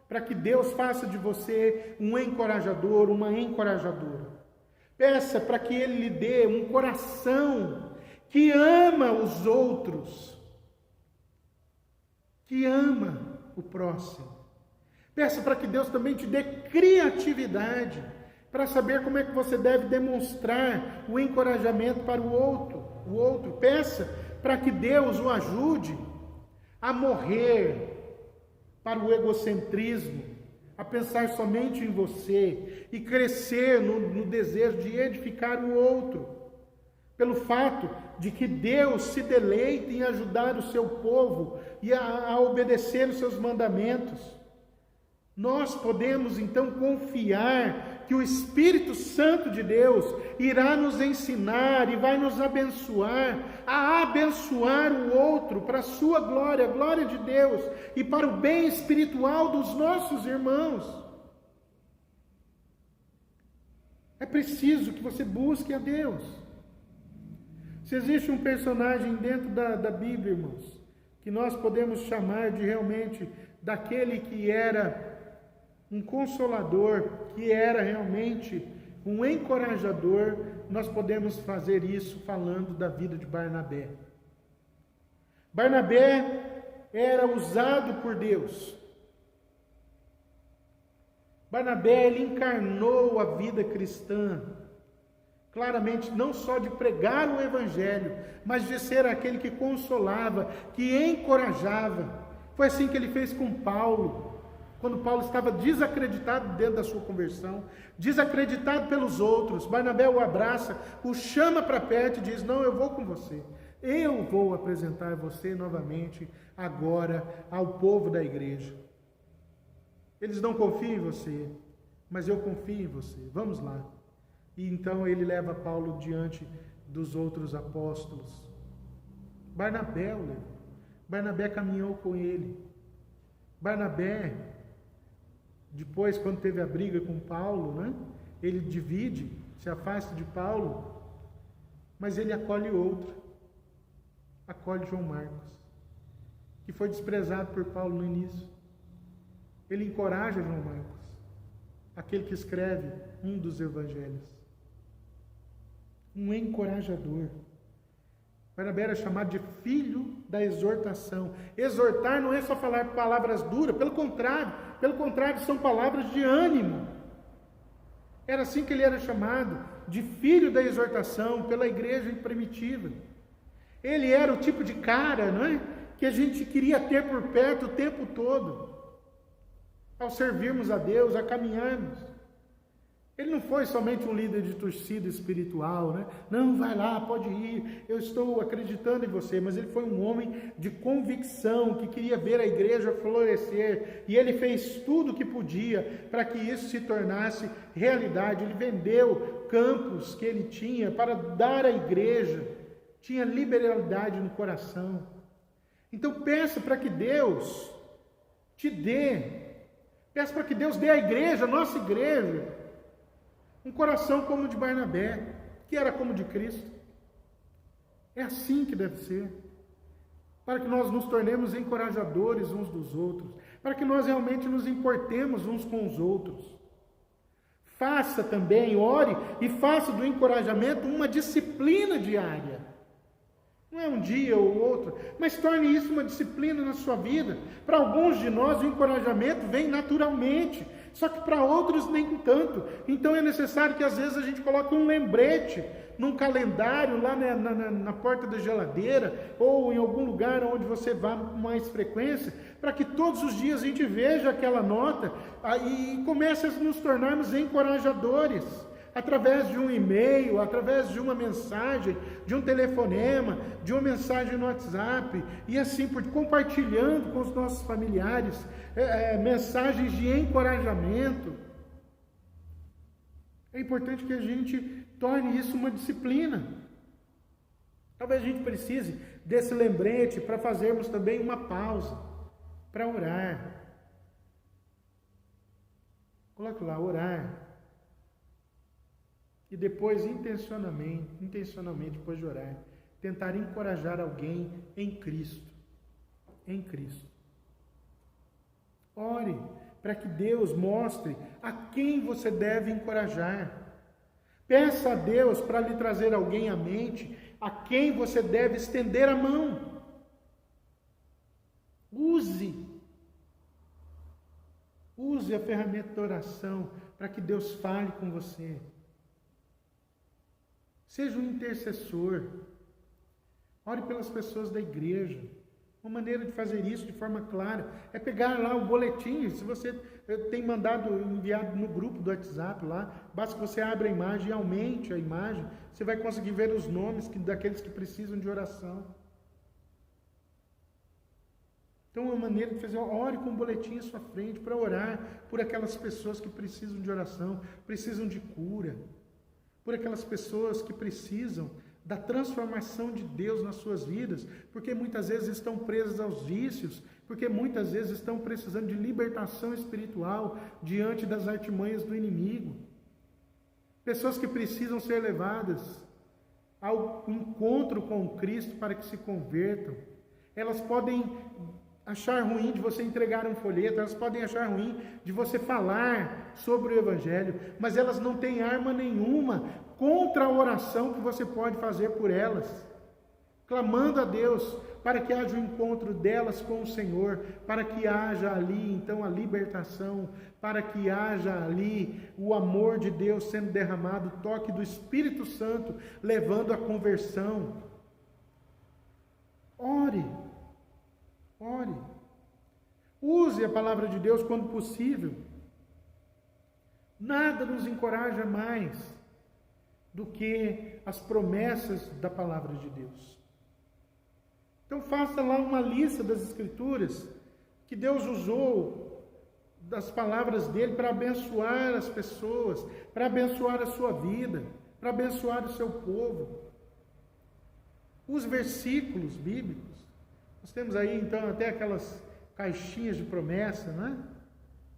para que Deus faça de você um encorajador, uma encorajadora. Peça para que Ele lhe dê um coração que ama os outros, que ama o próximo. Peça para que Deus também te dê criatividade para saber como é que você deve demonstrar o encorajamento para o outro. Peça para que Deus o ajude a morrer para o egocentrismo, a pensar somente em você e crescer no desejo de edificar o outro, pelo fato de que Deus se deleita em ajudar o seu povo e a obedecer os seus mandamentos. Nós podemos então confiar que o Espírito Santo de Deus irá nos ensinar e vai nos abençoar a abençoar o outro para a sua glória, a glória de Deus e para o bem espiritual dos nossos irmãos. É preciso que você busque a Deus. Se existe um personagem dentro da Bíblia, irmãos, que nós podemos chamar de realmente daquele que era um consolador, que era realmente um encorajador, nós podemos fazer isso falando da vida de Barnabé. Barnabé era usado por Deus. Barnabé, ele encarnou a vida cristã, claramente não só de pregar o Evangelho, mas de ser aquele que consolava, que encorajava. Foi assim que ele fez com Paulo. Quando Paulo estava desacreditado dentro da sua conversão, desacreditado pelos outros, Barnabé o abraça, o chama para perto e diz: não, eu vou com você. Eu vou apresentar você novamente agora ao povo da igreja. Eles não confiam em você, mas eu confio em você. Vamos lá. E então ele leva Paulo diante dos outros apóstolos. Barnabé o levou. Barnabé caminhou com ele. Barnabé, depois, quando teve a briga com Paulo, né, ele divide, se afasta de Paulo, mas ele acolhe outro, acolhe João Marcos, que foi desprezado por Paulo no início. Ele encoraja João Marcos, aquele que escreve um dos evangelhos. Um encorajador. Barnabé era chamado de filho da exortação. Exortar não é só falar palavras duras, pelo contrário, são palavras de ânimo. Era assim que ele era chamado, de filho da exortação, pela igreja primitiva. Ele era o tipo de cara, não é? Que a gente queria ter por perto o tempo todo, ao servirmos a Deus, a caminharmos. Ele não foi somente um líder de torcida espiritual, né? Não, vai lá, pode ir, eu estou acreditando em você. Mas ele foi um homem de convicção, que queria ver a igreja florescer. E ele fez tudo o que podia para que isso se tornasse realidade. Ele vendeu campos que ele tinha para dar à igreja. Tinha liberalidade no coração. Então peça para que Deus te dê. Peça para que Deus dê à igreja, a nossa igreja, um coração como o de Barnabé, que era como o de Cristo. É assim que deve ser. Para que nós nos tornemos encorajadores uns dos outros. Para que nós realmente nos importemos uns com os outros. Faça também, ore e faça do encorajamento uma disciplina diária. Não é um dia ou outro, mas torne isso uma disciplina na sua vida. Para alguns de nós o encorajamento vem naturalmente, só que para outros nem tanto. Então é necessário que às vezes a gente coloque um lembrete num calendário lá na porta da geladeira ou em algum lugar onde você vá com mais frequência, para que todos os dias a gente veja aquela nota e comece a nos tornarmos encorajadores. Através de um e-mail, através de uma mensagem, de um telefonema, de uma mensagem no WhatsApp, e assim compartilhando com os nossos familiares mensagens de encorajamento. É importante que a gente torne isso uma disciplina. Talvez a gente precise desse lembrete para fazermos também uma pausa, para orar. Coloque lá, orar. E depois, intencionalmente, depois de orar, tentar encorajar alguém em Cristo. Em Cristo. Ore para que Deus mostre a quem você deve encorajar. Peça a Deus para lhe trazer alguém à mente a quem você deve estender a mão. Use a ferramenta da oração para que Deus fale com você. Seja um intercessor. Ore pelas pessoas da igreja. Uma maneira de fazer isso de forma clara é pegar lá o boletim. Se você tem enviado no grupo do WhatsApp lá, basta que você abra a imagem e aumente a imagem. Você vai conseguir ver os nomes daqueles que precisam de oração. Então, uma maneira de fazer, ore com um boletim à sua frente para orar por aquelas pessoas que precisam de oração, precisam de cura. Por aquelas pessoas que precisam da transformação de Deus nas suas vidas, porque muitas vezes estão presas aos vícios, porque muitas vezes estão precisando de libertação espiritual diante das artimanhas do inimigo. Pessoas que precisam ser levadas ao encontro com Cristo para que se convertam. Elas podem achar ruim de você entregar um folheto, elas podem achar ruim de você falar sobre o Evangelho, mas elas não têm arma nenhuma contra a oração que você pode fazer por elas, clamando a Deus para que haja o encontro delas com o Senhor, para que haja ali então a libertação, para que haja ali o amor de Deus sendo derramado, o toque do Espírito Santo levando à conversão. Ore. Ore. Use a palavra de Deus quando possível. Nada nos encoraja mais do que as promessas da palavra de Deus. Então faça lá uma lista das Escrituras que Deus usou das palavras dele para abençoar as pessoas, para abençoar a sua vida, para abençoar o seu povo. Os versículos bíblicos. Nós temos aí, então, até aquelas caixinhas de promessa, né?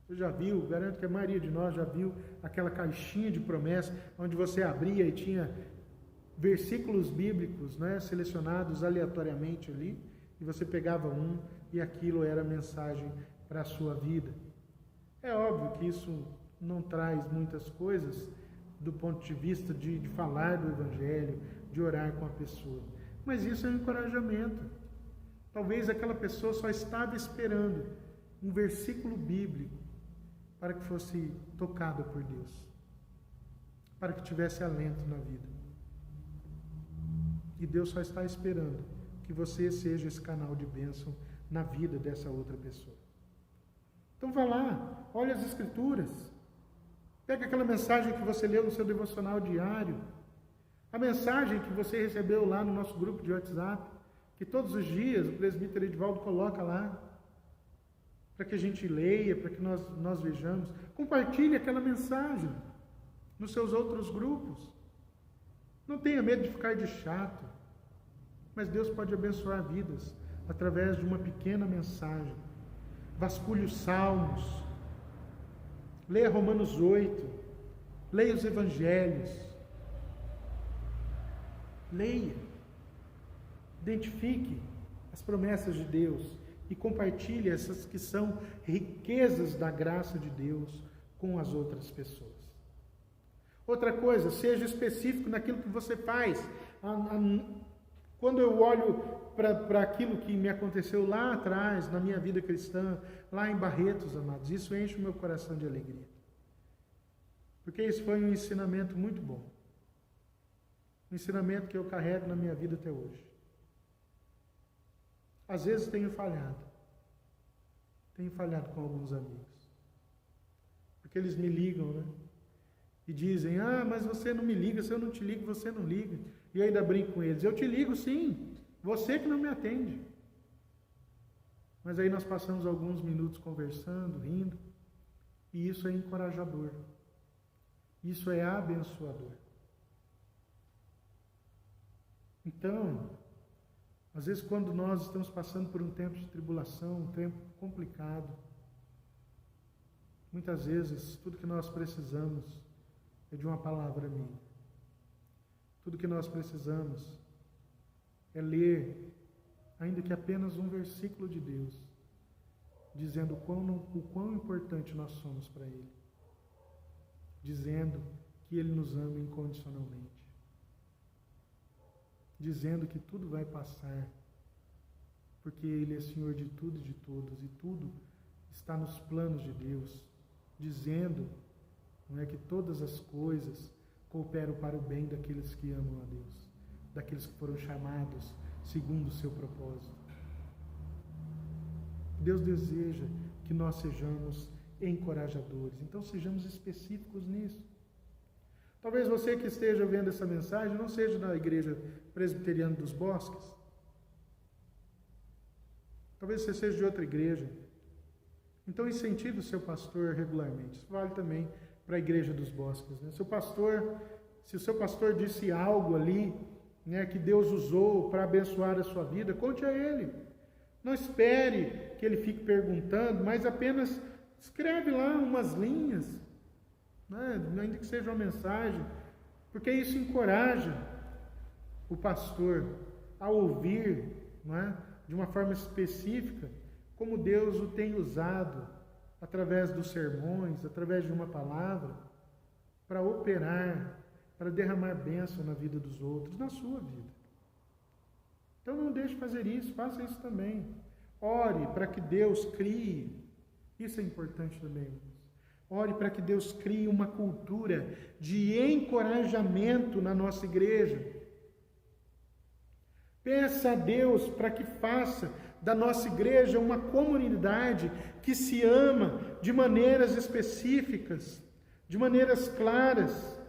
Você já viu, garanto que a maioria de nós já viu aquela caixinha de promessa, onde você abria e tinha versículos bíblicos, né, selecionados aleatoriamente ali, e você pegava um e aquilo era a mensagem para a sua vida. É óbvio que isso não traz muitas coisas do ponto de vista de falar do Evangelho, de orar com a pessoa. Mas isso é um encorajamento. Talvez aquela pessoa só estava esperando um versículo bíblico para que fosse tocada por Deus, para que tivesse alento na vida. E Deus só está esperando que você seja esse canal de bênção na vida dessa outra pessoa. Então vá lá, olha as Escrituras, pega aquela mensagem que você leu no seu devocional diário, a mensagem que você recebeu lá no nosso grupo de WhatsApp, que todos os dias o presbítero Edivaldo coloca lá, para que a gente leia, para que nós vejamos. Compartilhe aquela mensagem nos seus outros grupos. Não tenha medo de ficar de chato, mas Deus pode abençoar vidas através de uma pequena mensagem. Vasculhe os Salmos, leia Romanos 8, leia os Evangelhos, leia, identifique as promessas de Deus e compartilhe essas que são riquezas da graça de Deus com as outras pessoas. Outra coisa, seja específico naquilo que você faz. Quando eu olho para aquilo que me aconteceu lá atrás, na minha vida cristã, lá em Barretos, amados, isso enche o meu coração de alegria. Porque isso foi um ensinamento muito bom. Um ensinamento que eu carrego na minha vida até hoje. Às vezes tenho falhado com alguns amigos, porque eles me ligam, né? E dizem, mas você não me liga, se eu não te ligo, você não liga. E eu ainda brinco com eles, eu te ligo sim, você que não me atende. Mas aí nós passamos alguns minutos conversando, rindo, e isso é encorajador, isso é abençoador. Então, às vezes, quando nós estamos passando por um tempo de tribulação, um tempo complicado, muitas vezes, tudo que nós precisamos é de uma palavra amiga. Tudo que nós precisamos é ler, ainda que apenas um versículo de Deus, dizendo o quão importante nós somos para Ele, dizendo que Ele nos ama incondicionalmente, dizendo que tudo vai passar, porque Ele é Senhor de tudo e de todos, e tudo está nos planos de Deus, dizendo, não é, que todas as coisas cooperam para o bem daqueles que amam a Deus, daqueles que foram chamados segundo o seu propósito. Deus deseja que nós sejamos encorajadores, então sejamos específicos nisso. Talvez você que esteja vendo essa mensagem não seja da Igreja Presbiteriana dos Bosques. Talvez você seja de outra igreja. Então incentive o seu pastor regularmente. Isso vale também para a Igreja dos Bosques, né? Se o seu pastor disse algo ali, né, que Deus usou para abençoar a sua vida, conte a ele. Não espere que ele fique perguntando, mas apenas escreve lá umas linhas, né, ainda que seja uma mensagem, porque isso encoraja o pastor a ouvir, não é, de uma forma específica, como Deus o tem usado através dos sermões, através de uma palavra, para operar, para derramar bênção na vida dos outros, na sua vida. Então não deixe de fazer isso, faça isso também. Ore para que Deus crie, isso é importante também. Ore para que Deus crie uma cultura de encorajamento na nossa igreja. Peça a Deus para que faça da nossa igreja uma comunidade que se ama de maneiras específicas, de maneiras claras,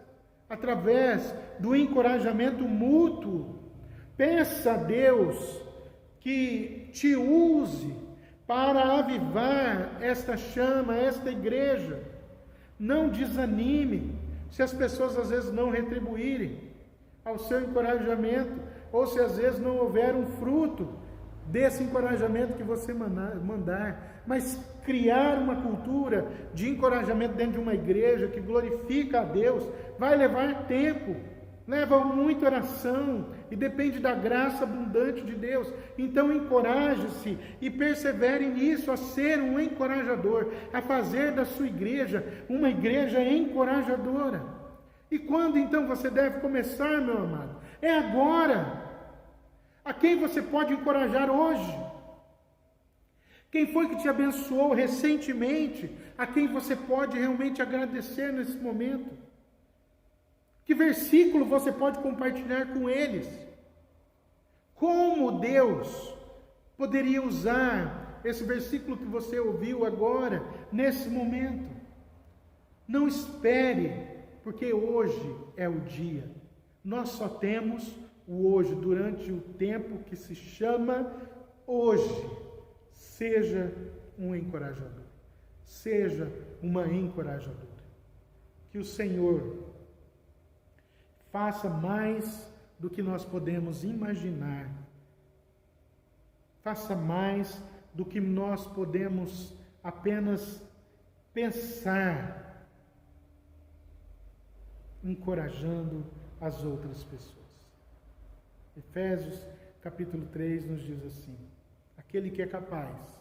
através do encorajamento mútuo. Peça a Deus que te use para avivar esta chama, esta igreja. Não desanime se as pessoas às vezes não retribuírem ao seu encorajamento, ou se às vezes não houver um fruto desse encorajamento que você mandar, mas criar uma cultura de encorajamento dentro de uma igreja que glorifica a Deus vai levar tempo, leva muita oração e depende da graça abundante de Deus. Então encoraje-se e persevere nisso, a ser um encorajador, a fazer da sua igreja uma igreja encorajadora. E quando então você deve começar, meu amado? É agora. A quem você pode encorajar hoje? Quem foi que te abençoou recentemente? A quem você pode realmente agradecer nesse momento? Que versículo você pode compartilhar com eles? Como Deus poderia usar esse versículo que você ouviu agora, nesse momento? Não espere, porque hoje é o dia. Nós só temos o hoje, durante o tempo que se chama hoje. Seja um encorajador. Seja uma encorajadora. Que o Senhor faça mais do que nós podemos imaginar. Faça mais do que nós podemos apenas pensar, encorajando as outras pessoas. Efésios capítulo 3 nos diz assim: aquele que é capaz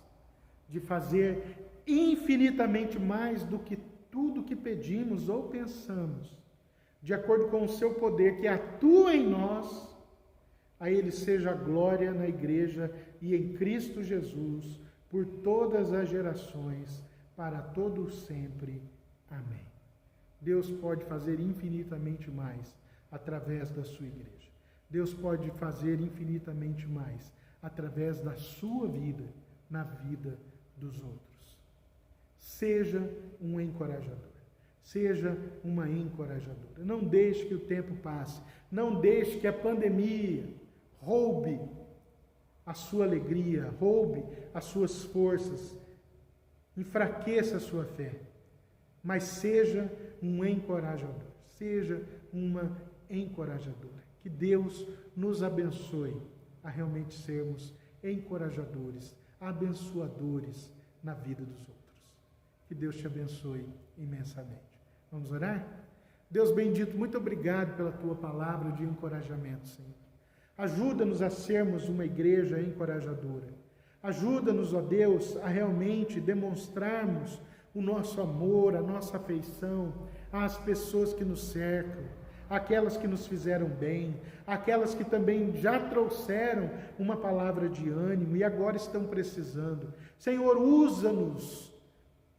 de fazer infinitamente mais do que tudo que pedimos ou pensamos, de acordo com o seu poder que atua em nós, a Ele seja a glória na igreja e em Cristo Jesus, por todas as gerações, para todo sempre. Amém. Deus pode fazer infinitamente mais através da sua igreja. Deus pode fazer infinitamente mais através da sua vida, na vida dos outros. Seja um encorajador. Seja uma encorajadora. Não deixe que o tempo passe. Não deixe que a pandemia roube a sua alegria, roube as suas forças, enfraqueça a sua fé. Mas seja um encorajador. Seja uma encorajadora. Que Deus nos abençoe a realmente sermos encorajadores, abençoadores na vida dos outros. Que Deus te abençoe imensamente. Vamos orar? Deus bendito, muito obrigado pela tua palavra de encorajamento, Senhor. Ajuda-nos a sermos uma igreja encorajadora. Ajuda-nos, ó Deus, a realmente demonstrarmos o nosso amor, a nossa afeição às pessoas que nos cercam, aquelas que nos fizeram bem, aquelas que também já trouxeram uma palavra de ânimo e agora estão precisando. Senhor, usa-nos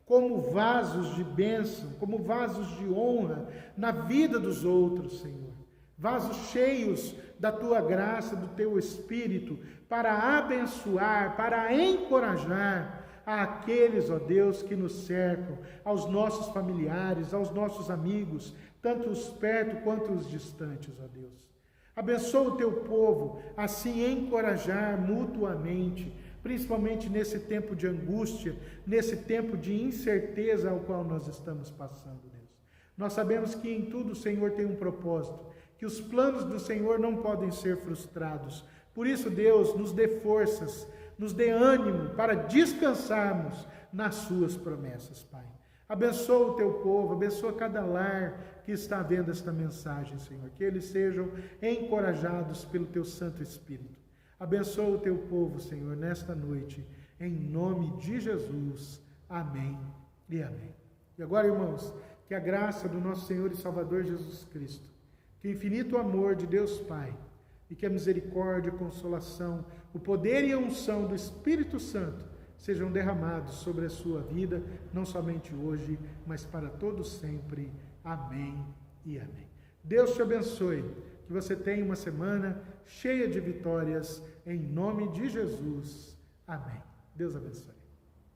como vasos de bênção, como vasos de honra na vida dos outros, Senhor. Vasos cheios da Tua graça, do Teu Espírito, para abençoar, para encorajar àqueles, ó Deus, que nos cercam, aos nossos familiares, aos nossos amigos, tanto os perto quanto os distantes, ó Deus. Abençoa o Teu povo, assim encorajar mutuamente, principalmente nesse tempo de angústia, nesse tempo de incerteza ao qual nós estamos passando, Deus. Nós sabemos que em tudo o Senhor tem um propósito, que os planos do Senhor não podem ser frustrados. Por isso, Deus, nos dê forças, nos dê ânimo para descansarmos nas suas promessas, Pai. Abençoa o Teu povo, abençoa cada lar que está vendo esta mensagem, Senhor. Que eles sejam encorajados pelo Teu Santo Espírito. Abençoa o Teu povo, Senhor, nesta noite, em nome de Jesus. Amém e amém. E agora, irmãos, que a graça do nosso Senhor e Salvador Jesus Cristo, que o infinito amor de Deus Pai, e que a misericórdia, a consolação, o poder e a unção do Espírito Santo sejam derramados sobre a sua vida, não somente hoje, mas para todos sempre. Amém e amém. Deus te abençoe, que você tenha uma semana cheia de vitórias, em nome de Jesus. Amém. Deus abençoe.